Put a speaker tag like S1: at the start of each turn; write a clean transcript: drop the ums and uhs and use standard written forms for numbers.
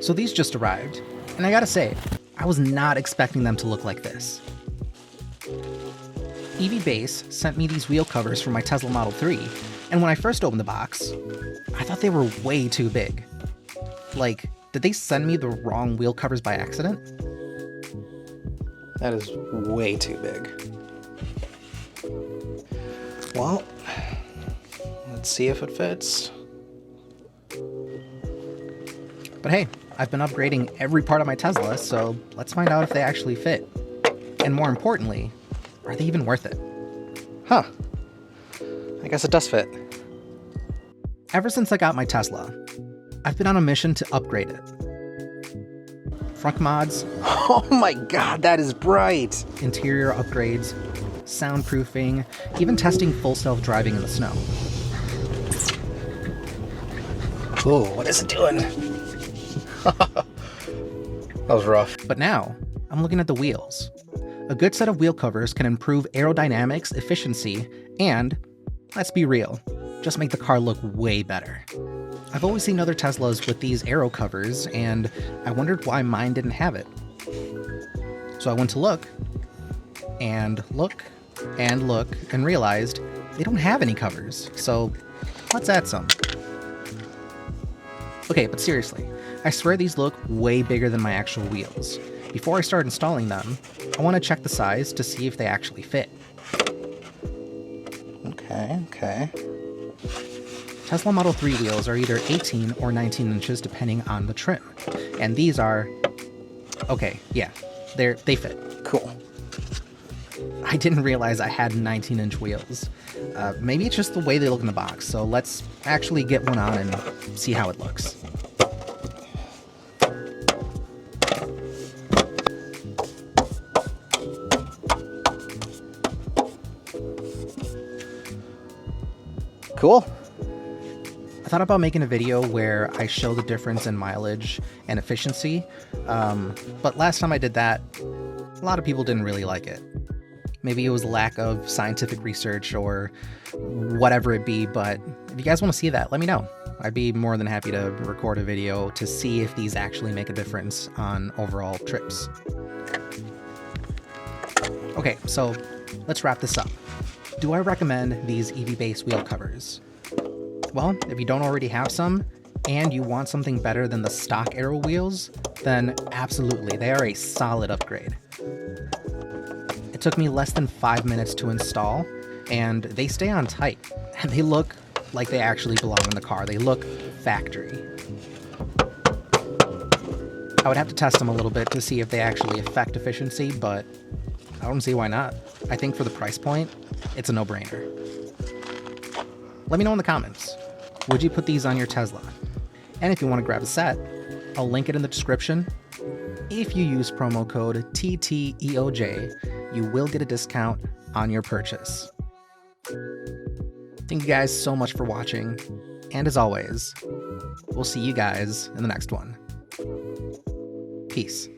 S1: So these just arrived, and I gotta say, I was not expecting them to look like this. EVBASE sent me these wheel covers for my Tesla Model 3, and when I first opened the box, I thought they were way too big. Like, did they send me the wrong wheel covers by accident? That is way too big. Well, let's see if it fits. But hey, I've been upgrading every part of my Tesla, so let's find out if they actually fit. And more importantly, are they even worth it? Huh. I guess it does fit. Ever since I got my Tesla, I've been on a mission to upgrade it. Frunk mods. Oh my god, that is bright! Interior upgrades, soundproofing, even testing full self-driving in the snow. Ooh, what is it doing? That was rough. But now, I'm looking at the wheels. A good set of wheel covers can improve aerodynamics, efficiency, and, let's be real, just make the car look way better. I've always seen other Teslas with these aero covers, and I wondered why mine didn't have it. So I went to look, and realized they don't have any covers, so let's add some. Okay, but seriously, I swear these look way bigger than my actual wheels. Before I start installing them, I want to check the size to see if they actually fit. Okay. Tesla Model 3 wheels are either 18 or 19 inches depending on the trim. And these are... okay, yeah, they fit. Cool. I didn't realize I had 19-inch wheels. Maybe it's just the way they look in the box, so let's actually get one on and see how it looks. Cool. I thought about making a video where I show the difference in mileage and efficiency, but last time I did that, a lot of people didn't really like it. Maybe it was lack of scientific research or whatever it be, but if you guys want to see that, let me know. I'd be more than happy to record a video to see if these actually make a difference on overall trips. Okay, so let's wrap this up. Do I recommend these EVBASE wheel covers? Well, if you don't already have some, and you want something better than the stock aero wheels, then absolutely, they are a solid upgrade. It took me less than 5 minutes to install, and they stay on tight, and they look like they actually belong in the car. They look factory. I would have to test them a little bit to see if they actually affect efficiency, but I don't see why not. I think for the price point, it's a no-brainer. Let me know in the comments. Would you put these on your Tesla? And if you want to grab a set, I'll link it in the description. If you use promo code TTEOJ, you will get a discount on your purchase. Thank you guys so much for watching. And as always, we'll see you guys in the next one. Peace.